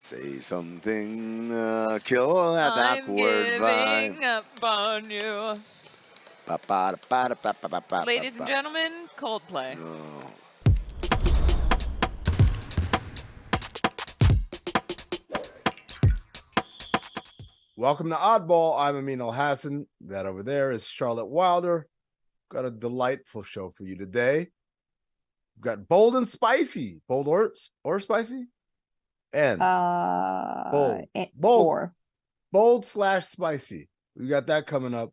Say something, kill that I'm awkward giving vibe. up on you. Ladies and gentlemen, Coldplay. No. Welcome to Oddball. I'm Amin Elhassan. That over there is Charlotte Wilder. Got a delightful show for you today. We've got bold and spicy. Bold or spicy? And bold / spicy. We got that coming up.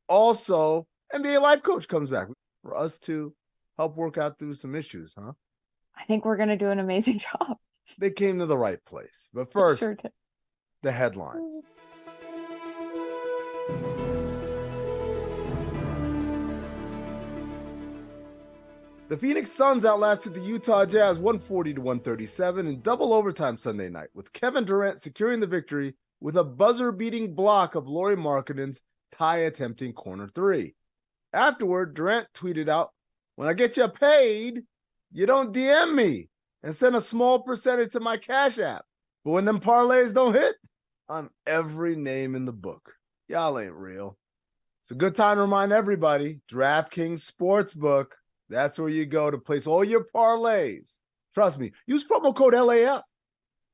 Also, NBA life coach comes back for us to help work out through some issues, huh? I think we're going to do an amazing job. They came to the right place. But first, the headlines. The Phoenix Suns outlasted the Utah Jazz 140-137 in double overtime Sunday night, with Kevin Durant securing the victory with a buzzer-beating block of Lauri Markkanen's tie-attempting corner three. Afterward, Durant tweeted out, "When I get you paid, you don't DM me and send a small percentage to my Cash App. But when them parlays don't hit, I'm every name in the book. Y'all ain't real." It's a good time to remind everybody, DraftKings Sportsbook. That's where you go to place all your parlays. Trust me. Use promo code LAF.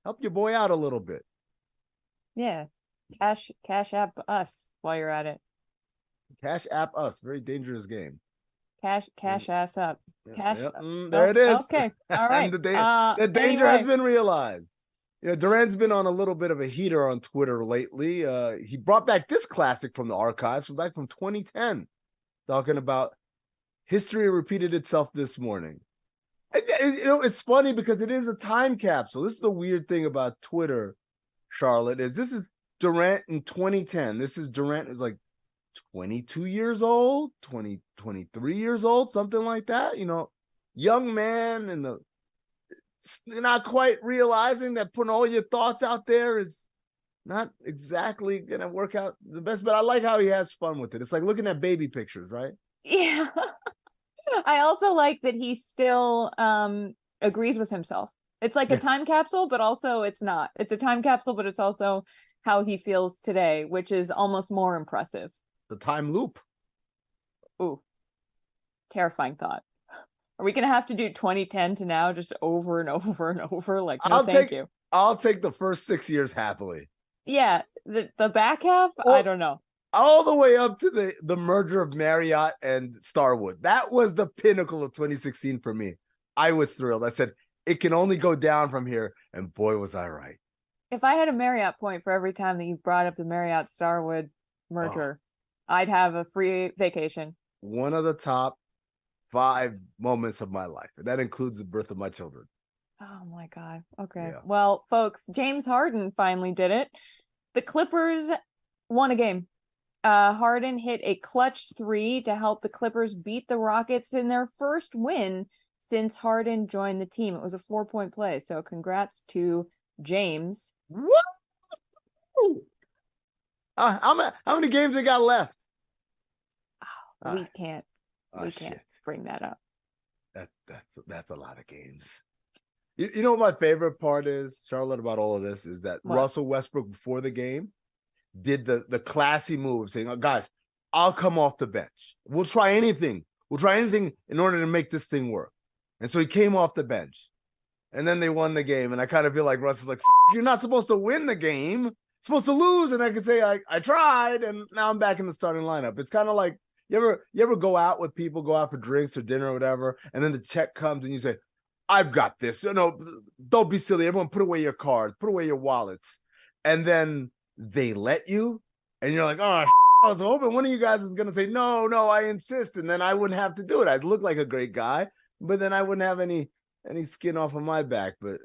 Help your boy out a little bit. Yeah. Cash App us while you're at it. Cash App us. Very dangerous game. Cash ass up. Cash. There it is. Okay. All right. The danger has been realized. You know, Durant's been on a little bit of a heater on Twitter lately. He brought back this classic from the archives from 2010, talking about history repeated itself this morning. You know, it's funny because it is a time capsule. This is the weird thing about Twitter, Charlotte, is this is Durant in 2010. This is Durant who's like 22 years old, 23 years old, something like that. You know, young man, and you're not quite realizing that putting all your thoughts out there is not exactly going to work out the best. But I like how he has fun with it. It's like looking at baby pictures, right? Yeah. I also like that he still agrees with himself. It's like a time capsule, but also it's not. It's a time capsule, but it's also how he feels today, which is almost more impressive. The time loop. Ooh, terrifying thought. Are we going to have to do 2010 to now just over and over and over? Like, no, thank you. I'll take the first 6 years happily. Yeah, the back half, I don't know. All the way up to the merger of Marriott and Starwood. That was the pinnacle of 2016 for me. I was thrilled. I said, it can only go down from here. And boy, was I right. If I had a Marriott point for every time that you brought up the Marriott Starwood merger, I'd have a free vacation. One of the top 5 moments of my life. And that includes the birth of my children. Oh my God. Okay. Yeah. Well, folks, James Harden finally did it. The Clippers won a game. Harden hit a clutch 3 to help the Clippers beat the Rockets in their first win since Harden joined the team. It was a 4-point play. So congrats to James. Woo! How many games they got left? Oh, we can't bring that up. That's a lot of games. You know what my favorite part is, Charlotte, about all of this is that Russell Westbrook before the game did the classy move saying, "Oh, guys, I'll come off the bench. We'll try anything. We'll try anything in order to make this thing work." And so he came off the bench. And then they won the game. And I kind of feel like Russell's like, "You're not supposed to win the game. You're supposed to lose." And I could say, I tried, and now I'm back in the starting lineup. It's kind of like you ever go out with people, go out for drinks or dinner or whatever, and then the check comes and you say, "I've got this. No, don't be silly. Everyone put away your cards, put away your wallets." And then they let you, and you're like, "Oh, I was hoping one of you guys was going to say, no, I insist." And then I wouldn't have to do it. I'd look like a great guy, but then I wouldn't have any skin off of my back. But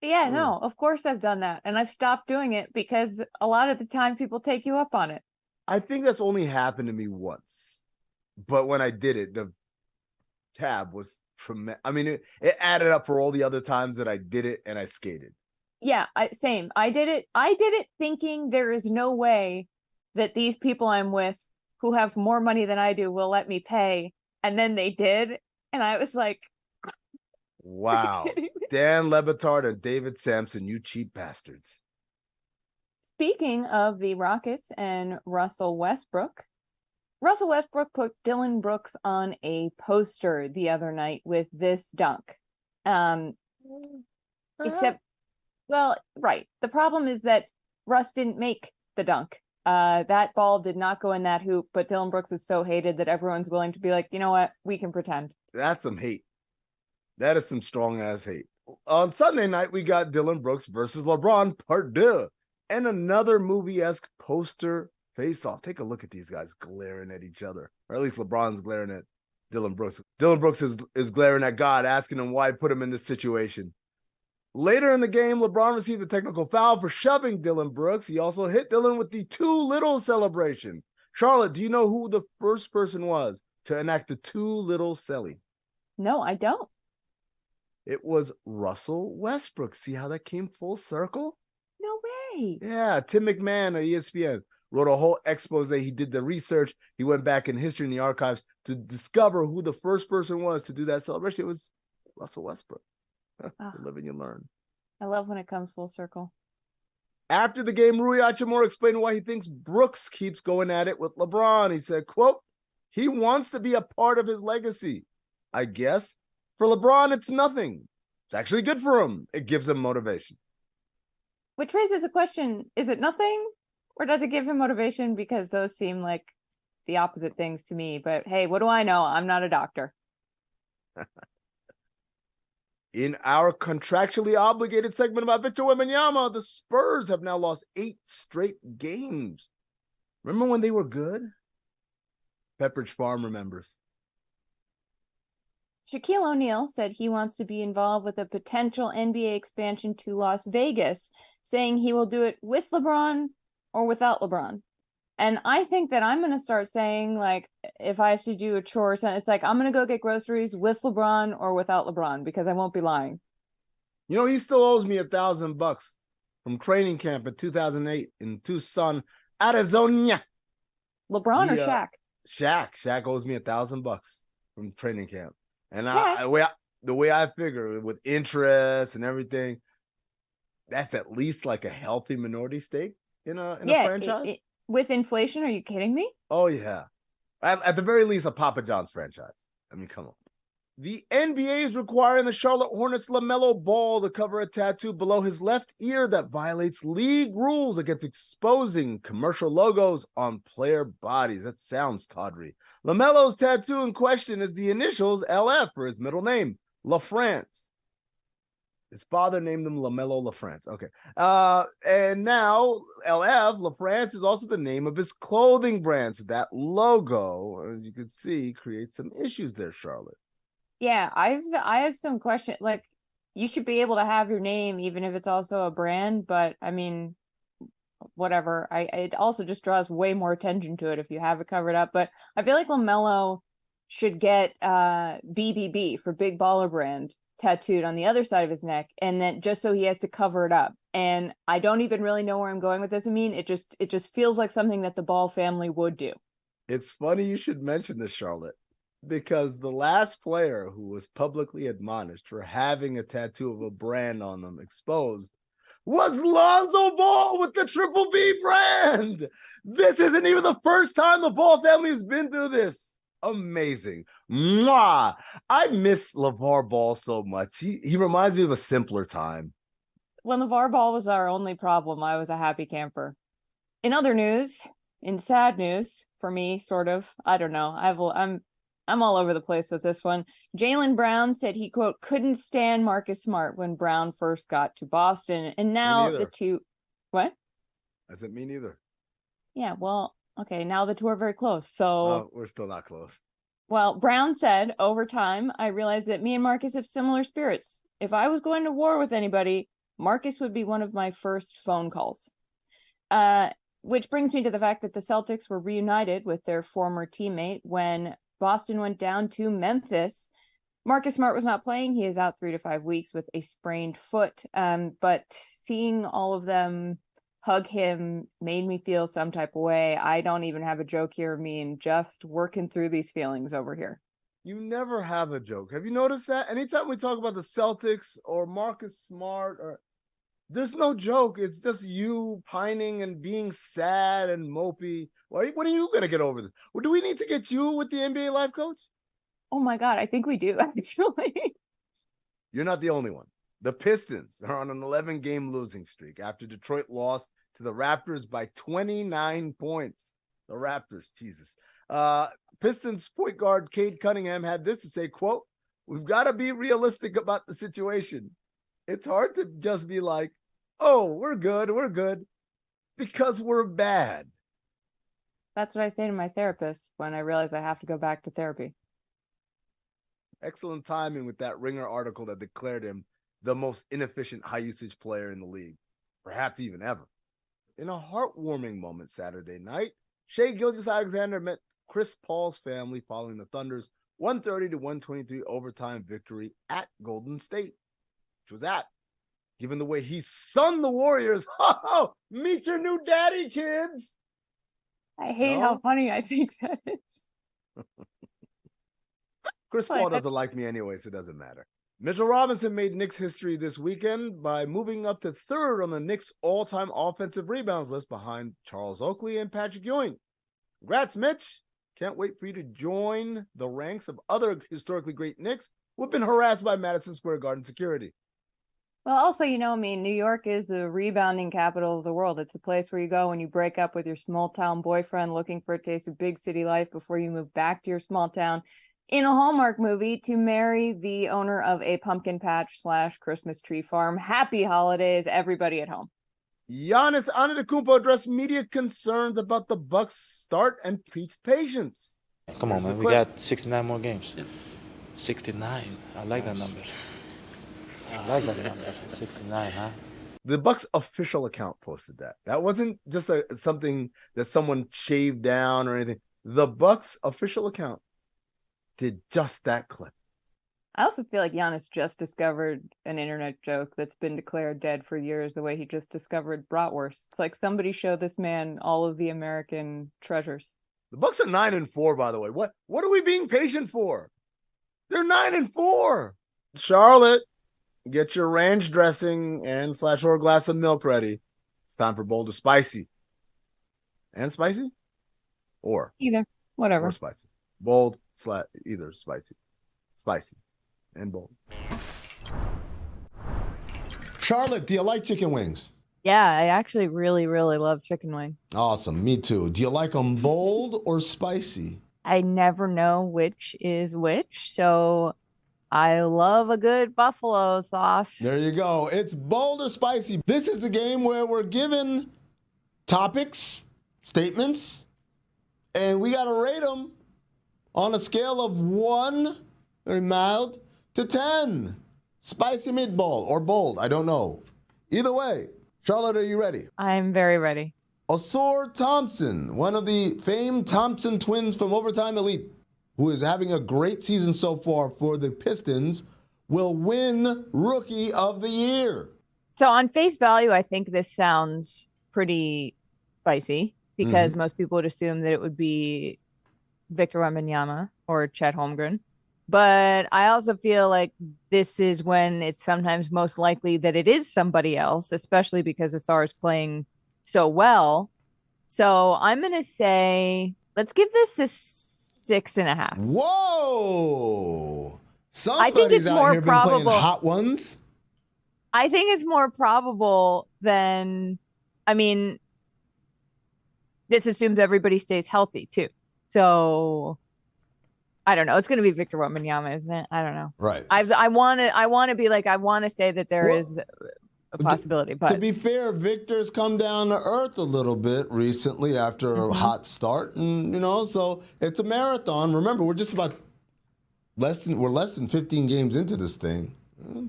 yeah, no, of course I've done that. And I've stopped doing it because a lot of the time people take you up on it. I think that's only happened to me once. But when I did it, the tab was tremendous. I mean, it added up for all the other times that I did it and I skated. Yeah, same. I did it thinking there is no way that these people I'm with who have more money than I do will let me pay. And then they did. And I was like, wow. Dan Lebitard and David Sampson, you cheap bastards. Speaking of the Rockets and Russell Westbrook put Dillon Brooks on a poster the other night with this dunk. Except, well, right. The problem is that Russ didn't make the dunk. That ball did not go in that hoop, but Dillon Brooks is so hated that everyone's willing to be like, you know what? We can pretend. That's some hate. That is some strong ass hate. On Sunday night, we got Dillon Brooks versus LeBron part 2 and another movie-esque poster face-off. Take a look at these guys glaring at each other, or at least LeBron's glaring at Dillon Brooks. Dillon Brooks is glaring at God, asking him why he put him in this situation. Later in the game, LeBron received a technical foul for shoving Dillon Brooks. He also hit Dillon with the too little celebration. Charlotte, do you know who the first person was to enact the too little celly? No, I don't. It was Russell Westbrook. See how that came full circle? No way. Yeah, Tim McMahon of ESPN wrote a whole expose. He did the research. He went back in history in the archives to discover who the first person was to do that celebration. It was Russell Westbrook. You live and you learn. I love when it comes full circle. After the game, Rui Hachimura explained why he thinks Brooks keeps going at it with LeBron. He said, quote, he wants to be a part of his legacy. I guess for LeBron, it's nothing. It's actually good for him. It gives him motivation. Which raises a question. Is it nothing? Or does it give him motivation? Because those seem like the opposite things to me. But hey, what do I know? I'm not a doctor. In our contractually obligated segment about Victor Wembanyama, the Spurs have now lost 8 straight games. Remember when they were good? Pepperidge Farm remembers. Shaquille O'Neal said he wants to be involved with a potential NBA expansion to Las Vegas, saying he will do it with LeBron or without LeBron. And I think that I'm going to start saying, like, if I have to do a chore, it's like, I'm going to go get groceries with LeBron or without LeBron, because I won't be lying. You know, he still owes me $1,000 from training camp in 2008 in Tucson, Arizona. LeBron or Shaq? Shaq owes me $1,000 from training camp. And the way I figure with interest and everything, that's at least like a healthy minority stake in a franchise. With inflation, are you kidding me? Oh, yeah. At the very least, a Papa John's franchise. I mean, come on. The NBA is requiring the Charlotte Hornets' LaMelo Ball to cover a tattoo below his left ear that violates league rules against exposing commercial logos on player bodies. That sounds tawdry. LaMelo's tattoo in question is the initials LF for his middle name, LaFrance. His father named him LaMelo LaFrance. Okay. And now LF, LaFrance, is also the name of his clothing brand. So that logo, as you can see, creates some issues there, Charlotte. Yeah, I have some questions. Like, you should be able to have your name even if it's also a brand, but I mean, whatever. It also just draws way more attention to it if you have it covered up. But I feel like LaMelo should get BBB for Big Baller Brand tattooed on the other side of his neck, and then just so he has to cover it up. And I don't even really know where I'm going with this. I mean, it just feels like something that the Ball family would do. It's funny you should mention this, Charlotte, because the last player who was publicly admonished for having a tattoo of a brand on them exposed was Lonzo Ball with the Triple B brand. This isn't even the first time the Ball family has been through this. Amazing. Mwah! I miss LeVar Ball so much. He reminds me of a simpler time. When LeVar Ball was our only problem, I was a happy camper. In other news, in sad news for me, sort of, I don't know. I'm all over the place with this one. Jaylen Brown said he, quote, couldn't stand Marcus Smart when Brown first got to Boston. And now the two, what? I said me neither. Yeah, well, okay, now the two are very close. So we're still not close. Well, Brown said, over time, I realized that me and Marcus have similar spirits. If I was going to war with anybody, Marcus would be one of my first phone calls. Which brings me to the fact that the Celtics were reunited with their former teammate when Boston went down to Memphis. Marcus Smart was not playing. He is out 3 to 5 weeks with a sprained foot. But seeing all of them hug him made me feel some type of way. I don't even have a joke here of me and just working through these feelings over here. You never have a joke. Have you noticed that? Anytime we talk about the Celtics or Marcus Smart, there's no joke. It's just you pining and being sad and mopey. When are you going to get over this? Well, do we need to get you with the NBA life coach? Oh my God, I think we do, actually. You're not the only one. The Pistons are on an 11-game losing streak after Detroit lost to the Raptors by 29 points. The Raptors, Jesus. Pistons point guard Cade Cunningham had this to say, quote, "We've got to be realistic about the situation. It's hard to just be like, oh, we're good, because we're bad." That's what I say to my therapist when I realize I have to go back to therapy. Excellent timing with that Ringer article that declared him the most inefficient high-usage player in the league, perhaps even ever. In a heartwarming moment Saturday night, Shai Gilgeous-Alexander met Chris Paul's family following the Thunder's 130-123 overtime victory at Golden State, which was at, given the way he sunned the Warriors. Oh, meet your new daddy, kids. I hate how funny I think that is. Chris Paul doesn't like me anyway, so it doesn't matter. Mitchell Robinson made Knicks history this weekend by moving up to third on the Knicks' all-time offensive rebounds list behind Charles Oakley and Patrick Ewing. Congrats, Mitch. Can't wait for you to join the ranks of other historically great Knicks who have been harassed by Madison Square Garden security. Well, also, New York is the rebounding capital of the world. It's the place where you go when you break up with your small-town boyfriend looking for a taste of big city life before you move back to your small town in a Hallmark movie to marry the owner of a pumpkin patch / Christmas tree farm. Happy holidays, everybody at home. Giannis Antetokounmpo addressed media concerns about the Bucks' start and preached patience. Come on, man. We got 69 more games. 69. I like that number. 69, huh? The Bucks official account posted that. That wasn't just something that someone shaved down or anything. The Bucks official account did just that clip. I also feel like Giannis just discovered an internet joke that's been declared dead for years, the way he just discovered bratwurst. It's like somebody show this man all of the American treasures. The Bucks are 9-4, by the way. What are we being patient for? They're 9-4. Charlotte, get your ranch dressing and / or glass of milk ready. It's time for bold or spicy. And spicy? Or? Either. Whatever. Or spicy. Bold / either spicy. Spicy. And bold. Charlotte, do you like chicken wings? Yeah, I actually really, really love chicken wing. Awesome, me too. Do you like them bold or spicy? I never know which is which, so I love a good buffalo sauce. There you go. It's bold or spicy. This is a game where we're given topics, statements, and we got to rate them on a scale of 1, very mild, to 10. Spicy meatball or bold, I don't know. Either way, Charlotte, are you ready? I'm very ready. Ausar Thompson, one of the famed Thompson twins from Overtime Elite, who is having a great season so far for the Pistons, will win Rookie of the Year. So on face value, I think this sounds pretty spicy because most people would assume that it would be Victor Wembanyama or Chet Holmgren. But I also feel like this is when it's sometimes most likely that it is somebody else, especially because Ausar is playing so well. So I'm going to say, let's give this a 6.5. Whoa! I think it's Somebody's out more here been playing probable. hot ones. I think it's more probable than, this assumes everybody stays healthy too. So I don't know. It's going to be Victor Wembanyama, isn't it? I don't know. Right. I want to be like, I want to say that there is a possibility, but to be fair, Victor's come down to earth a little bit recently after a hot start, and so it's a marathon. Remember, we're just about less than 15 games into this thing.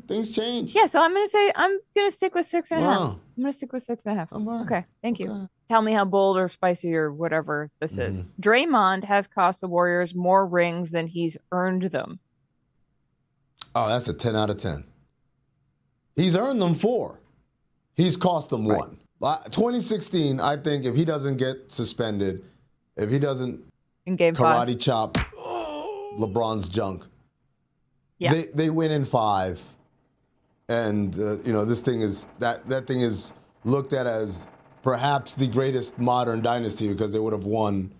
Things change. Yeah, so I'm gonna stick with 6.5. Wow. I'm gonna stick with 6.5. Okay. Okay, thank you. Tell me how bold or spicy or whatever this is. Draymond has cost the Warriors more rings than he's earned them. Oh, that's a 10 out of 10. He's earned them 4. He's cost them 1. 2016, I think if he doesn't get suspended, if he doesn't In game karate 5. chop LeBron's junk. Yeah. They win in 5. And, this thing is, that thing is looked at as perhaps the greatest modern dynasty because they would have won,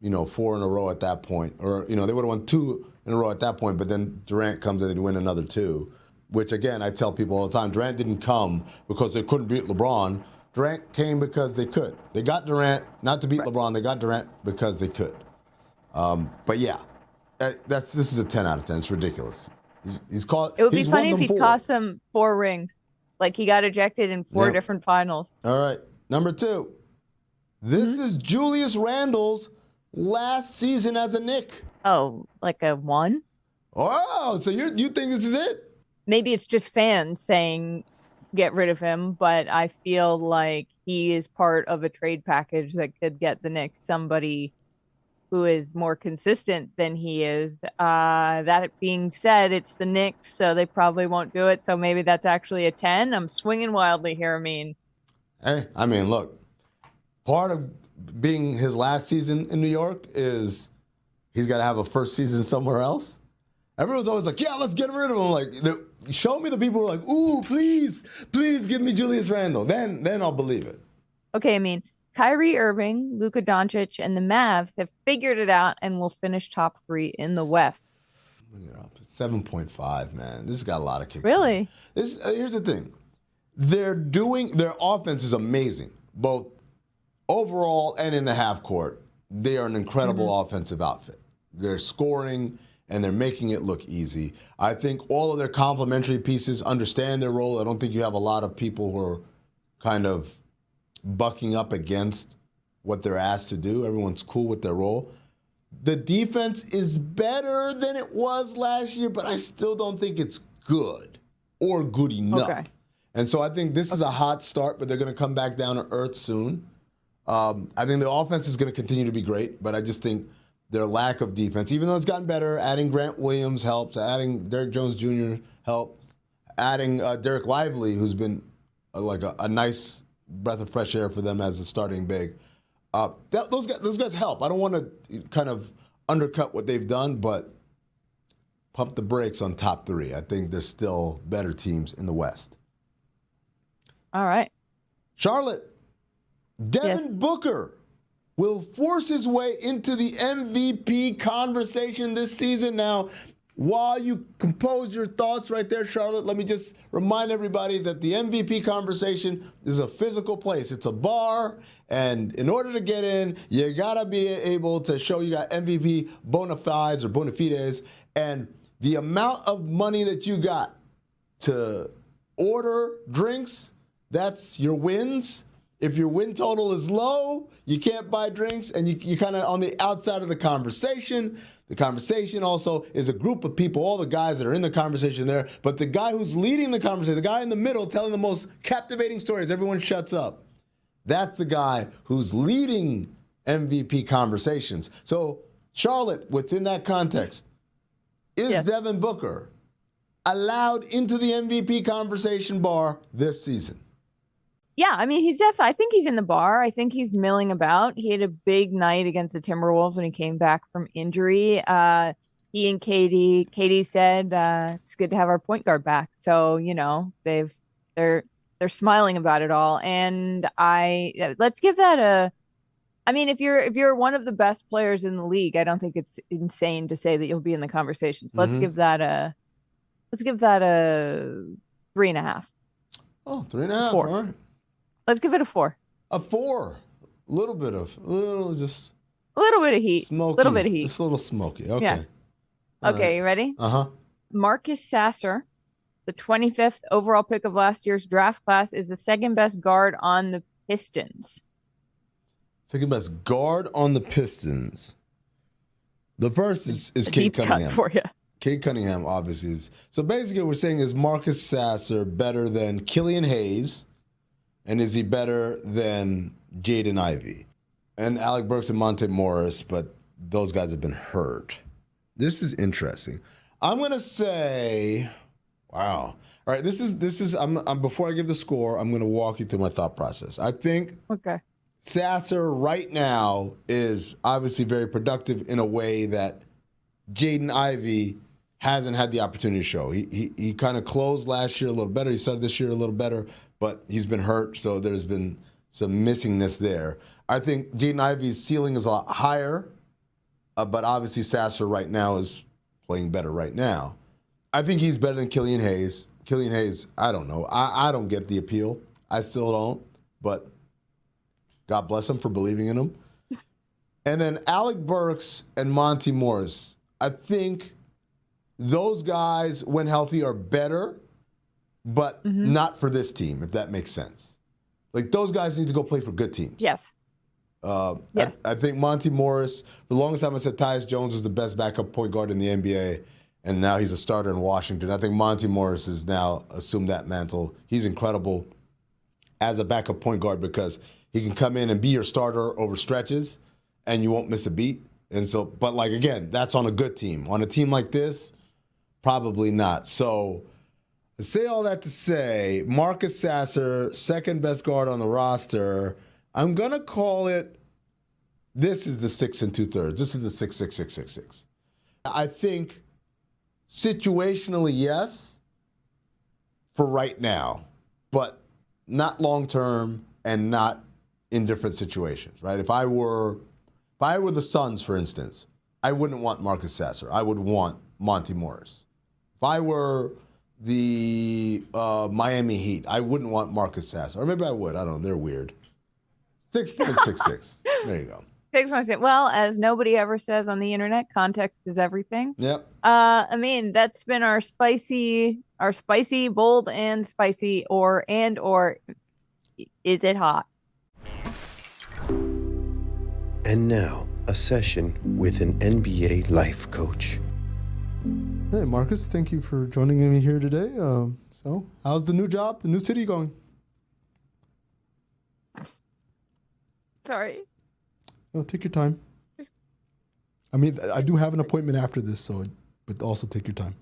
4 in a row at that point. Or, they would have won 2 in a row at that point, but then Durant comes in and win another 2, which, again, I tell people all the time, Durant didn't come because they couldn't beat LeBron. Durant came because they could. They got Durant not to beat LeBron. They got Durant because they could. But, yeah, this is a 10 out of 10. It's ridiculous. He's caught. It would be funny if he 4. cost them 4 rings. Like he got ejected in 4 different finals. All right. Number 2. This is Julius Randle's last season as a Knick. Oh, like a 1? Oh, so you think this is it? Maybe it's just fans saying get rid of him, but I feel like he is part of a trade package that could get the Knicks somebody who is more consistent than he is. That being said, it's the Knicks, so they probably won't do it. So maybe that's actually a 10. I'm swinging wildly here, Amin. Hey, look, part of being his last season in New York is he's got to have a first season somewhere else. Everyone's always like, yeah, let's get rid of him. Like, show me the people who are like, ooh, please give me Julius Randle. Then I'll believe it. Okay, Amin. Kyrie Irving, Luka Doncic, and the Mavs have figured it out and will finish top 3 in the West. 7.5, man. This has got a lot of kick. Really? Here's the thing. Their offense is amazing, both overall and in the half court. They are an incredible offensive outfit. They're scoring and they're making it look easy. I think all of their complementary pieces understand their role. I don't think you have a lot of people who are kind of bucking up against what they're asked to do. Everyone's cool with their role. The defense is better than it was last year, but I still don't think it's good or good enough. Okay. And so I think this is a hot start, but they're going to come back down to earth soon. I think the offense is going to continue to be great, but I just think their lack of defense, even though it's gotten better, adding Grant Williams helps, adding Derrick Jones Jr. helped, adding Derek Lively, who's been like a nice breath of fresh air for them as a starting big. Those guys help. I don't want to kind of undercut what they've done, but pump the brakes on top 3. I think there's still better teams in the West. All right. Charlotte, Devin Booker will force his way into the MVP conversation this season. Now, while you compose your thoughts right there, Charlotte, let me just remind everybody that the MVP conversation is a physical place. It's a bar, and in order to get in, you got to be able to show you got MVP bona fides or bona fides, and the amount of money that you got to order drinks, that's your wins. If your win total is low, you can't buy drinks, and you're kind of on the outside of the conversation. The conversation also is a group of people, all the guys that are in the conversation there, but the guy who's leading the conversation, the guy in the middle telling the most captivating stories, everyone shuts up. That's the guy who's leading MVP conversations. So, Charlotte, within that context, is Devin Booker allowed into the MVP conversation bar this season? Yeah, I mean, I think he's in the bar. I think he's milling about. He had a big night against the Timberwolves when he came back from injury. He and Katie said, it's good to have our point guard back. So, they're smiling about it all. And let's give that if you're one of the best players in the league, I don't think it's insane to say that you'll be in the conversations. Let's give that a 3.5. Oh, 3.5. 4. All right. Let's give it a 4. A 4. A little bit of heat. Smoky. A little bit of heat. Just a little smoky. Okay. Yeah. Okay, you ready? Uh-huh. Marcus Sasser, the 25th overall pick of last year's draft class, is the second best guard on the Pistons. Second best guard on the Pistons. The first is Cade Deep cut Cunningham. for you. Cade Cunningham obviously is. So basically what we're saying is Marcus Sasser better than Killian Hayes, and is he better than Jaden Ivey? And Alec Burks and Monte Morris, but those guys have been hurt. This is interesting. I'm going to say, wow. All right, this is I'm before I give the score, I'm going to walk you through my thought process. I think Sasser right now is obviously very productive in a way that Jaden Ivey hasn't had the opportunity to show. He kind of closed last year a little better. He started this year a little better, but he's been hurt, so there's been some missingness there. I think Jaden Ivey's ceiling is a lot higher, but obviously Sasser right now is playing better right now. I think he's better than Killian Hayes. Killian Hayes, I don't know. I don't get the appeal. I still don't, but God bless him for believing in him. And then Alec Burks and Monty Morris. I think those guys, when healthy, are better, but not for this team, if that makes sense. Like, those guys need to go play for good teams. Yes. Yes. I think Monty Morris, for the longest time I said Tyus Jones was the best backup point guard in the NBA, and now he's a starter in Washington. I think Monty Morris has now assumed that mantle. He's incredible as a backup point guard because he can come in and be your starter over stretches, and you won't miss a beat. And so, but like, again, that's on a good team. On a team like this, probably not. So, I say all that to say, Marcus Sasser, second best guard on the roster. I'm going to call it, this is the 6 2/3. This is the 6-6-6-6-6. I think situationally, yes, for right now, but not long term and not in different situations, right? If I were the Suns, for instance, I wouldn't want Marcus Sasser. I would want Monty Morris. If I were the Miami Heat, I wouldn't want Marcus Sasser. Or maybe I would. I don't know. They're weird. 6.66. There you go. 6.6. Well, as nobody ever says on the internet, context is everything. Yep. I mean, that's been our spicy, bold, and spicy, or is it hot? And now, a session with an NBA life coach. Hey, Marcus, thank you for joining me here today. So, how's the new job, the new city going? Sorry. No, take your time. I mean, I do have an appointment after this, so, but also take your time.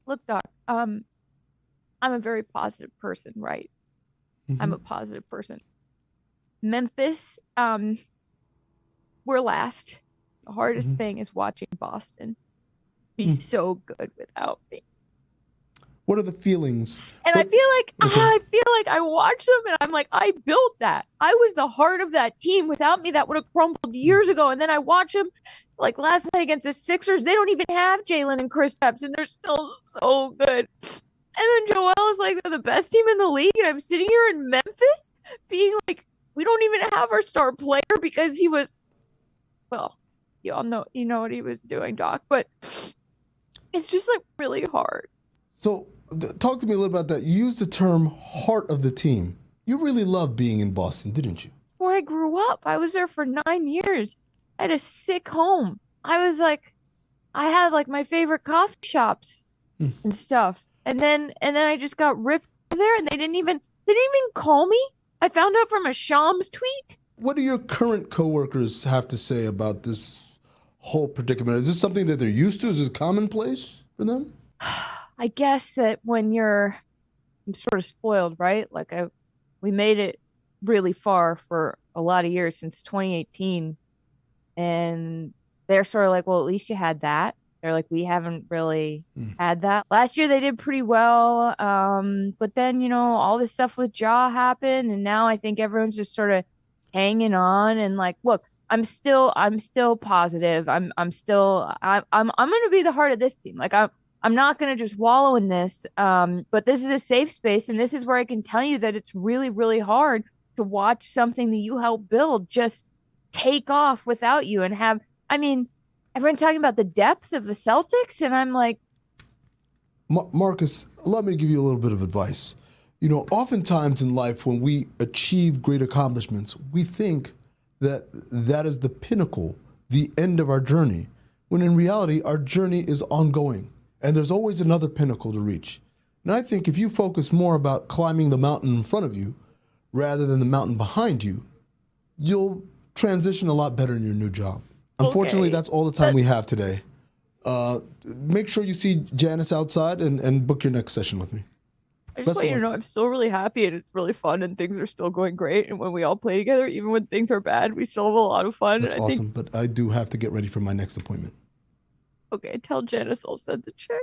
Look, Doc, I'm a very positive person, right? Mm-hmm. I'm a positive person. Memphis, we're last. The hardest thing is watching Boston be so good without me. What are the feelings? And I feel like I watch them and I'm like, I built that. I was the heart of that team. Without me, that would have crumbled years ago. And then I watch them like last night against the Sixers. They don't even have Jalen and Kristaps, and they're still so good. And then Joel is like, they're the best team in the league. And I'm sitting here in Memphis being like, we don't even have our star player because he was, well, you know what he was doing, Doc. But it's just like really hard. So talk to me a little about that. You used the term heart of the team. You really loved being in Boston, didn't you? Where I grew up. I was there for 9 years. I had a sick home. I had like my favorite coffee shops and stuff. And then I just got ripped there, and they didn't even call me. I found out from a Shams tweet. What do your current coworkers have to say about this whole predicament? Is this something that they're used to? Is it commonplace for them? I guess that when I'm sort of spoiled, right? Like we made it really far for a lot of years since 2018, and they're sort of like, well, at least you had that. They're like, we haven't really had that. Last year they did pretty well, but then all this stuff with Ja happened, and now I think everyone's just sort of hanging on. And like, look, I'm still positive. I'm going to be the heart of this team. Like I'm not going to just wallow in this, but this is a safe space, and this is where I can tell you that it's really, really hard to watch something that you helped build just take off without you and have, everyone's talking about the depth of the Celtics, and I'm like... Marcus, allow me to give you a little bit of advice. Oftentimes in life when we achieve great accomplishments, we think that that is the pinnacle, the end of our journey, when in reality, our journey is ongoing. And there's always another pinnacle to reach. And I think if you focus more about climbing the mountain in front of you rather than the mountain behind you, you'll transition a lot better in your new job. Unfortunately, that's all the time we have today. Make sure you see Giannis outside and book your next session with me. I just Best want of you to luck. know I'm still really happy and it's really fun and things are still going great. And when we all play together, even when things are bad, we still have a lot of fun. That's and I awesome. But I do have to get ready for my next appointment. Okay, tell Janice I'll send the check.